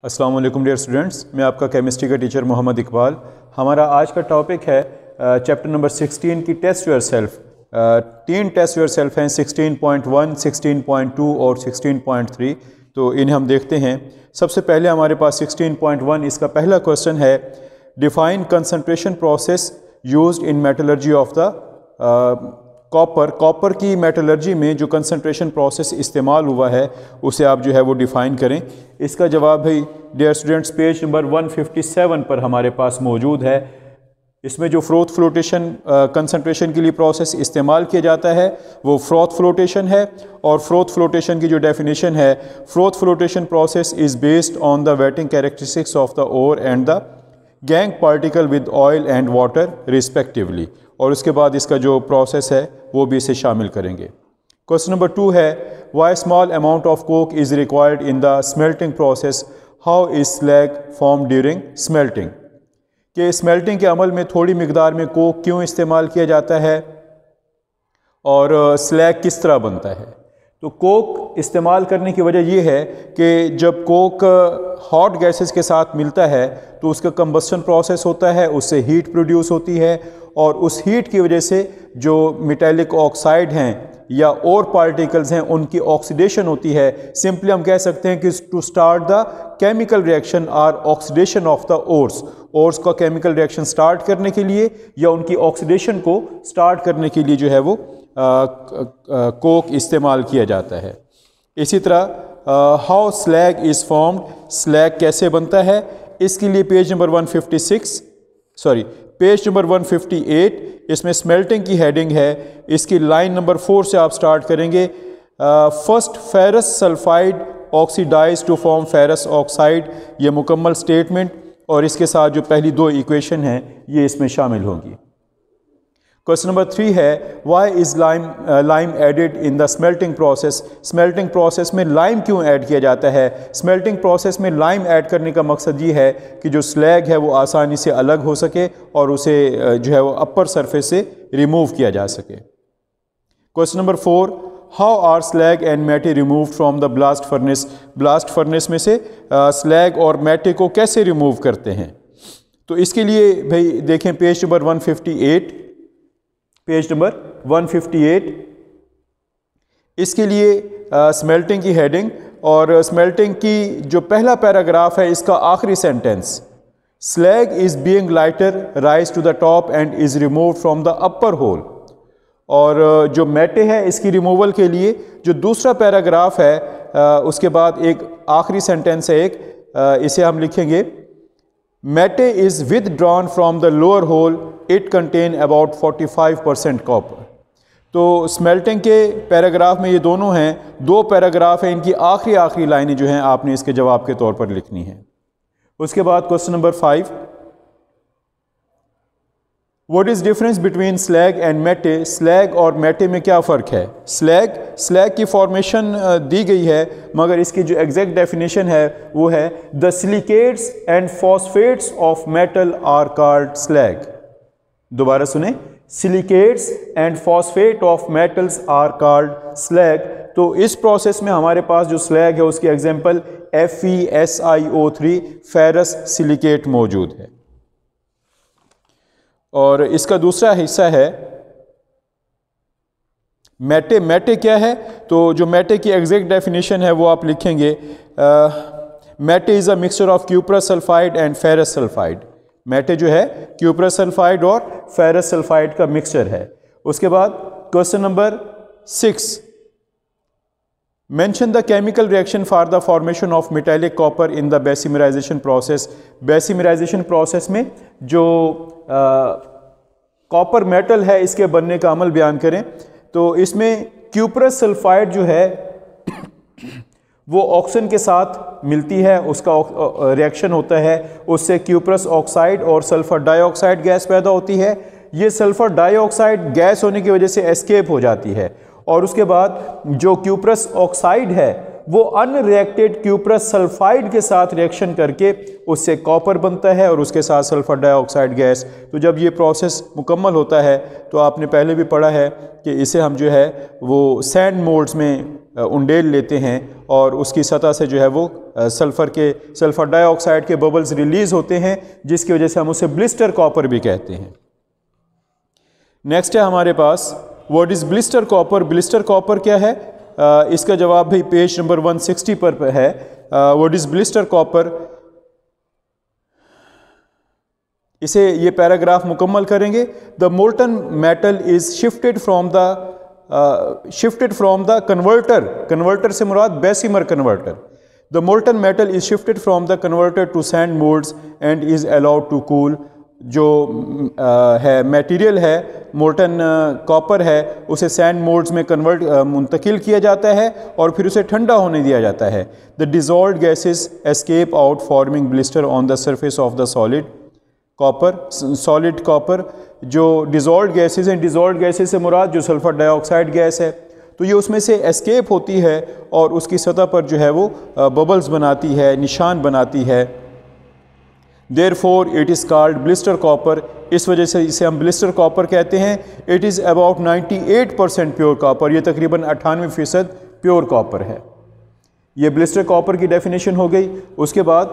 अस्सलाम वालेकुम dear students, मैं आपका केमिस्ट्री का टीचर मोहम्मद इकबाल। हमारा आज का टॉपिक है चैप्टर नंबर 16 की टेस्ट योर सेल्फ। तीन टेस्ट योर सेल्फ हैं, 16.1, 16.2 और 16.3। तो इन्हें हम देखते हैं। सबसे पहले हमारे पास 16.1, इसका पहला क्वेश्चन है define concentration process used in metallurgy of the copper की मेटलर्जी में जो कंसंट्रेशन प्रोसेस इस्तेमाल हुआ है उसे आप जो है वो डिफ़ाइन करें। इसका जवाब भाई डियर स्टूडेंट्स पेज नंबर 157 पर हमारे पास मौजूद है। इसमें जो फ्रोथ फ्लोटेशन कंसंट्रेशन के लिए प्रोसेस इस्तेमाल किया जाता है वो फ्रोथ फ्लोटेशन है। और फ्रोथ फ्लोटेशन की जो डेफिनेशन है, froth flotation process is based on the wetting characteristics of the ore and the gangue particle with oil and water respectively. और उसके बाद इसका जो प्रोसेस है वो भी इसे शामिल करेंगे। क्वेश्चन नंबर 2 है why small amount of coke is required in the smelting process, how is slag form during smelting. कि स्मेल्टिंग के अमल में थोड़ी मिकदार में कोक क्यों इस्तेमाल किया जाता है और स्लैग किस तरह बनता है। तो कोक इस्तेमाल करने की वजह यह है कि जब कोक हॉट गैसेस के साथ मिलता है तो उसका कंबस्टन प्रोसेस होता है, उससे हीट प्रोड्यूस होती है और उस हीट की वजह से जो मेटालिक ऑक्साइड हैं या और पार्टिकल्स हैं उनकी ऑक्सीडेशन होती है। सिंपली हम कह सकते हैं कि to start the chemical reaction or oxidation of the ores का केमिकल रिएक्शन स्टार्ट करने के लिए या उनकी ऑक्सीडेशन को स्टार्ट करने के लिए जो है वो कोक इस्तेमाल किया जाता है। इसी तरह how slag is formed, slag कैसे बनता है, इसके लिए पेज नंबर 158 इसमें स्मेल्टिंग की हेडिंग है। इसकी लाइन नंबर 4 से आप स्टार्ट करेंगे। First ferrous sulphide oxidise to form ferrous oxide, ये मुकम्मल स्टेटमेंट और इसके साथ जो पहली दो इक्वेशन हैं ये इसमें शामिल होंगी। क्वेश्चन नंबर 3 है why is lime added in the smelting process. Smelting process में लाइम क्यों ऐड किया जाता है। स्मेल्टिंग प्रोसेस में लाइम ऐड करने का मकसद ये है कि जो स्लैग है वो आसानी से अलग हो सके और उसे जो है वो अपर सरफेस से रिमूव किया जा सके। Question number 4 how are slag and matte remove from the blast furnace. Blast furnace में से स्लैग और मैटे को कैसे रिमूव करते हैं। तो इसके लिए भाई देखें पेज नंबर 158 इसके लिए स्मेल्टिंग की हेडिंग और स्मेल्टिंग की जो पहला पैराग्राफ है इसका आखिरी sentence, slag is being lighter rise to the top and is removed from the upper hole. और जो मैटे है इसकी रिमूवल के लिए जो दूसरा पैराग्राफ है उसके बाद एक आखिरी सेंटेंस है इसे हम लिखेंगे matte is withdrawn from the lower hole, it contain about 45% copper. तो स्मेल्टिंग के पैराग्राफ में ये दोनों हैं, दो पैराग्राफ हैं, इनकी आखिरी लाइनें जो हैं आपने इसके जवाब के तौर पर लिखनी है। उसके बाद question number 5 what is difference between slag and matte. Slag और मैटे में क्या फ़र्क है। स्लैग की फॉर्मेशन दी गई है मगर इसकी जो एग्जैक्ट डेफिनेशन है वो है the silicates and phosphates of metal are called slag. दोबारा सुने, silicates and phosphate of metals are called slag. तो इस प्रोसेस में हमारे पास जो स्लैग है उसकी एग्जांपल FeSiO3 फेरस सिलिकेट मौजूद है। और इसका दूसरा हिस्सा है मैटे क्या है। तो जो मैटे की एग्जैक्ट डेफिनेशन है वो आप लिखेंगे matte is a mixture of cuprous sulphide and ferrous sulphide. Matte जो है क्यूप्रस सल्फाइड और फेरस सल्फाइड का मिक्सचर है। उसके बाद question number 6 mention the chemical reaction for the formation of metallic copper in the bessemerisation process. Bessemerisation process में जो copper metal है इसके बनने का अमल बयान करें। तो इसमें क्यूप्रस सल्फाइड जो है वो ऑक्सीजन के साथ मिलती है, उसका रिएक्शन होता है, उससे क्यूप्रस ऑक्साइड और सल्फर डाइऑक्साइड गैस पैदा होती है। ये सल्फर डाइऑक्साइड गैस होने की वजह से एस्केप हो जाती है और उसके बाद जो क्यूप्रस ऑक्साइड है वो अनरिएक्टेड क्यूप्रस सल्फाइड के साथ रिएक्शन करके उससे कॉपर बनता है और उसके साथ सल्फर डाइऑक्साइड गैस। तो जब ये प्रोसेस मुकम्मल होता है तो आपने पहले भी पढ़ा है कि इसे हम जो है वो सैंड मोल्ड्स में उंडेल लेते हैं और उसकी सतह से जो है वो सल्फ़र डाइऑक्साइड के बबल्स रिलीज़ होते हैं, जिसकी वजह से हम उसे ब्लिस्टर कॉपर भी कहते हैं। नेक्स्ट है हमारे पास what is blister copper. Blister copper क्या है? इसका जवाब भी पेज नंबर 160 पर है। व्हाट इज़ ब्लिस्टर कॉपर, इसे ये पैराग्राफ मुकम्मल करेंगे। The molten metal is shifted from the converter से मुराद Bessemer converter. The molten metal is shifted from the converter to sand moulds and is allowed to cool. जो है material है molten copper है, उसे सैंड मोल्ड्स में मुंतकिल किया जाता है और फिर उसे ठंडा होने दिया जाता है। The dissolved gases escape out forming blister on the surface of the solid copper. जो डिजॉल्व्ड गैसेस हैं, डिजॉल्व्ड गैसेस से मुराद जो सल्फर डाइऑक्साइड गैस है, तो ये उसमें से एस्केप होती है और उसकी सतह पर जो है वो बबल्स बनाती है, निशान बनाती है। Therefore it is called blister copper, इस वजह से इसे हम ब्लिस्टर कॉपर कहते हैं। It is about 98% pure copper, ये तकरीबन 98% प्योर कॉपर है। ये ब्लिस्टर कॉपर की डेफिनेशन हो गई। उसके बाद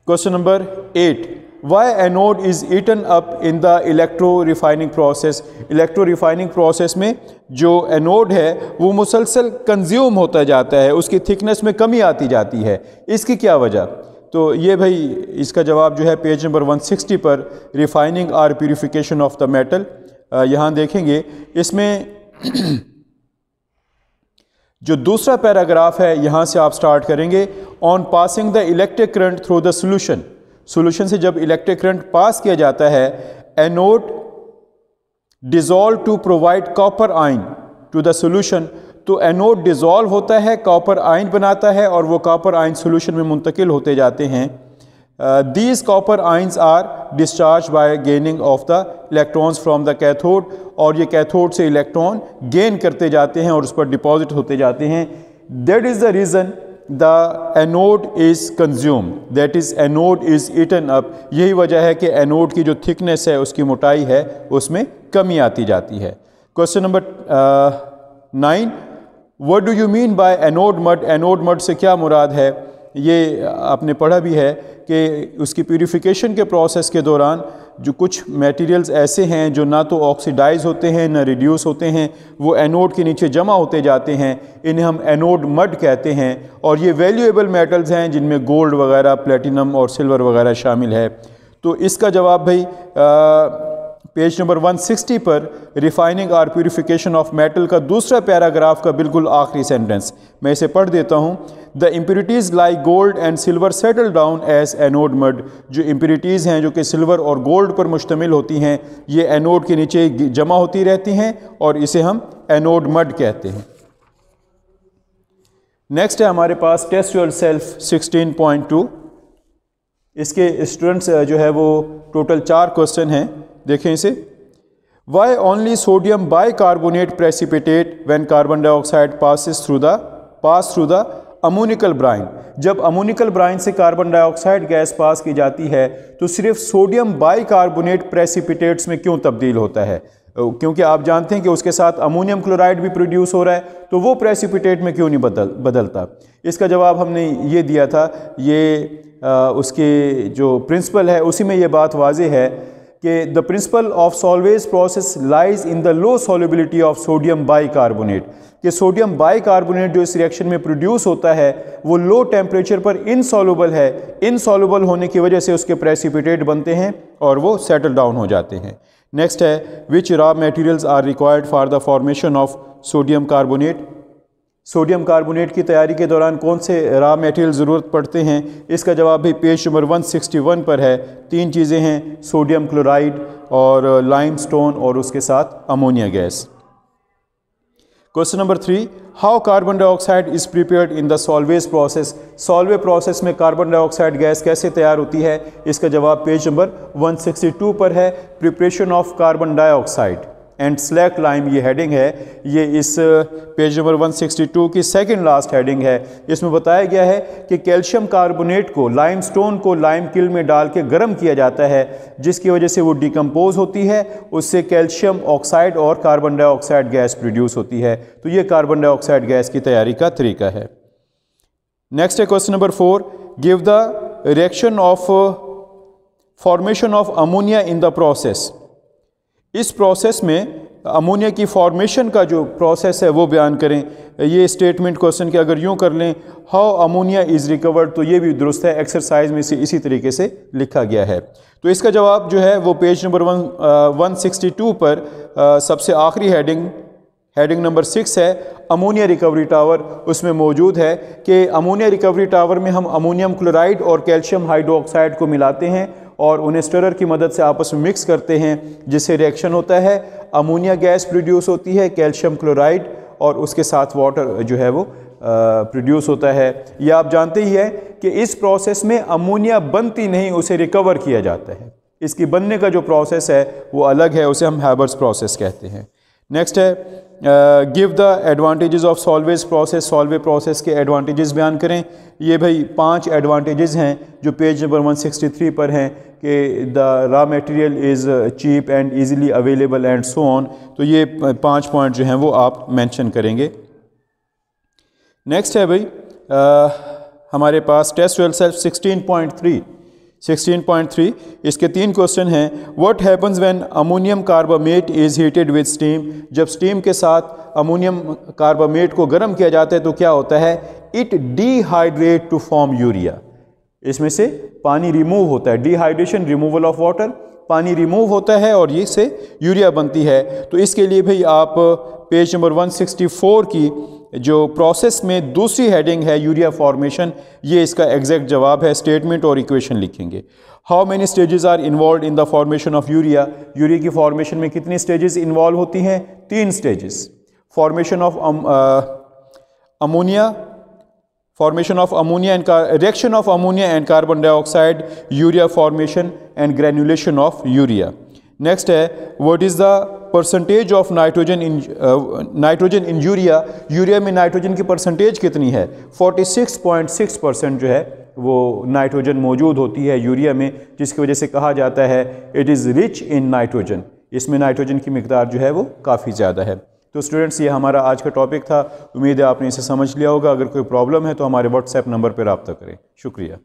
question number 8, why anode is eaten up in the electro refining process. Electro refining process में जो एनोड है वो मुसलसल कंज्यूम होता जाता है, उसकी थिकनेस में कमी आती जाती है, इसकी क्या वजह? तो ये भाई इसका जवाब जो है पेज नंबर 160 पर, refining or purification of the metal. यहाँ देखेंगे इसमें जो दूसरा पैराग्राफ है यहाँ से आप स्टार्ट करेंगे। On passing the electric current through the solution से जब इलेक्ट्रिक करंट पास किया जाता है, anode dissolve to provide copper ion to the solution. तो एनोड डिजॉल्व होता है, कॉपर आयन बनाता है और वो कॉपर आयन सोल्यूशन में मुंतकिल होते जाते हैं। These copper ions are discharge by gaining of the electrons from the cathode, और ये कैथोड से इलेक्ट्रॉन गेन करते जाते हैं और उस पर डिपॉजिट होते जाते हैं। That is the reason the anode is consume, that is anode is eaten up. यही वजह है कि एनोड की जो थिकनेस है, उसकी मोटाई है, उसमें कमी आती जाती है। Question number 9, what do you mean by anode mud. Anode mud से क्या मुराद है? ये आपने पढ़ा भी है कि उसकी प्यूरिफिकेशन के प्रोसेस के दौरान जो कुछ मटेरियल्स ऐसे हैं जो ना तो ऑक्सीडाइज होते हैं ना रिड्यूस होते हैं, वो एनोड के नीचे जमा होते जाते हैं, इन्हें हम एनोड मड कहते हैं। और ये वैल्यूएबल मेटल्स हैं जिनमें गोल्ड वगैरह, प्लेटिनम और सिल्वर वगैरह शामिल है। तो इसका जवाब भाई पेज नंबर 160 पर refining or purification of metal का दूसरा पैराग्राफ का बिल्कुल आखिरी सेंटेंस मैं इसे पढ़ देता हूँ। The impurities like gold and silver settle down as anode mud. जो इम्प्योरिटीज़ हैं जो कि सिल्वर और गोल्ड पर मुश्तमिल होती हैं, ये एनोड के नीचे जमा होती रहती हैं और इसे हम एनोड मड कहते हैं। नेक्स्ट है हमारे पास टेस्ट योर सेल्फ 16.2। इसके स्टूडेंट्स जो है वो टोटल 4 क्वेश्चन हैं, देखें इसे। Why only sodium bicarbonate precipitate when carbon dioxide pass through the ammoniacal brine. जब अमोनिकल ब्राइन से कार्बन डाइऑक्साइड गैस पास की जाती है तो सिर्फ सोडियम बाइकार्बोनेट प्रेसिपिटेट्स में क्यों तब्दील होता है? क्योंकि आप जानते हैं कि उसके साथ अमोनियम क्लोराइड भी प्रोड्यूस हो रहा है, तो वो प्रेसिपिटेट में क्यों नहीं बदलता? इसका जवाब हमने ये दिया था। ये उसके जो प्रिंसिपल है उसी में ये बात वाज़ेह है कि the principle of salvage process lies in the low solubility of sodium bicarbonate. कि सोडियम बाइकार्बोनेट जो इस रिएक्शन में प्रोड्यूस होता है वो लो टेम्परेचर पर इनसॉल्युबल है। इनसॉल्युबल होने की वजह से उसके प्रेसिपिटेट बनते हैं और वो सेटल डाउन हो जाते हैं। नेक्स्ट है which raw materials are required for the formation of sodium carbonate. Sodium carbonate की तैयारी के दौरान कौन से रॉ मटेरियल ज़रूरत पड़ते हैं? इसका जवाब भी पेज नंबर 161 पर है। 3 चीज़ें हैं, सोडियम क्लोराइड और लाइमस्टोन और उसके साथ ammonia gas. Question number 3, how carbon dioxide is prepared in the salvage process. Solvay process में कार्बन डाइऑक्साइड गैस कैसे तैयार होती है? इसका जवाब पेज नंबर 162 पर है। Preparation of carbon dioxide. And slack lime ये हेडिंग है, ये इस पेज नंबर 162 की सेकंड लास्ट हेडिंग है। इसमें बताया गया है कि कैल्शियम कार्बोनेट को, लाइमस्टोन को लाइम किल में डाल के गर्म किया जाता है, जिसकी वजह से वो डिकम्पोज होती है, उससे कैल्शियम ऑक्साइड और कार्बन डाइऑक्साइड गैस प्रोड्यूस होती है। तो ये कार्बन डाइऑक्साइड गैस की तैयारी का तरीका है। नेक्स्ट है question number 4, give the reaction of formation of ammonia in the process. इस प्रोसेस में अमोनिया की फॉर्मेशन का जो प्रोसेस है वो बयान करें। ये स्टेटमेंट क्वेश्चन के अगर यूँ कर लें, हाउ अमोनिया इज़ रिकवर्ड, तो ये भी दुरुस्त है, एक्सरसाइज में से इसी तरीके से लिखा गया है। तो इसका जवाब जो है वो पेज नंबर 162 पर सबसे आखिरी हेडिंग नंबर 6 है, अमोनिया रिकवरी टावर। उसमें मौजूद है कि अमोनिया रिकवरी टावर में हम अमोनियम क्लोराइड और कैल्शियम हाइड्रोक्साइड को मिलाते हैं और उन्हें स्टरर की मदद से आपस में मिक्स करते हैं, जिससे रिएक्शन होता है, अमोनिया गैस प्रोड्यूस होती है, कैल्शियम क्लोराइड और उसके साथ वाटर जो है वो प्रोड्यूस होता है। ये आप जानते ही हैं कि इस प्रोसेस में अमोनिया बनती नहीं, उसे रिकवर किया जाता है। इसकी बनने का जो प्रोसेस है वो अलग है, उसे हम हैबर्स प्रोसेस कहते हैं। नेक्स्ट है give the advantages of salvage process. Solvay process के एडवांटेजेस बयान करें। ये भाई 5 एडवांटेजेस हैं जो पेज नंबर 163 पर हैं कि the raw material is cheap and easily available and so on. तो ये 5 पॉइंट जो हैं वो आप मेंशन करेंगे। नेक्स्ट है भाई हमारे पास टेस्ट योरसेल्फ 16.3 इसके 3 क्वेश्चन हैं। What happens when ammonium carbamate is heated with steam. जब स्टीम के साथ अमोनियम कार्बामेट को गर्म किया जाता है तो क्या होता है, it dehydrate to form urea. इसमें से पानी रिमूव होता है, डिहाइड्रेशन, रिमूवल ऑफ वाटर, पानी रिमूव होता है और ये से यूरिया बनती है। तो इसके लिए भाई आप पेज नंबर 164 की जो प्रोसेस में दूसरी हेडिंग है यूरिया फॉर्मेशन, ये इसका एग्जैक्ट जवाब है। स्टेटमेंट और इक्वेशन लिखेंगे। How many stages are involve in the formation of urea. Urea की फॉर्मेशन में कितनी स्टेजेस इन्वॉल्व होती हैं, 3 stages. Formation of ammonia, reaction of ammonia and carbon dioxide, urea formation and granulation of urea. Next है what is the percentage of nitrogen in urea. Urea में nitrogen की percentage कितनी है, 46.6% जो है वो नाइट्रोजन मौजूद होती है यूरिया में, जिसकी वजह से कहा जाता है it is rich in nitrogen. इसमें नाइट्रोजन की मिकदार जो है वो काफ़ी ज़्यादा है। तो स्टूडेंट्स, ये हमारा आज का टॉपिक था। उम्मीद है आपने इसे समझ लिया होगा। अगर कोई प्रॉब्लम है तो हमारे व्हाट्सएप नंबर पर रब्ता करें। शुक्रिया।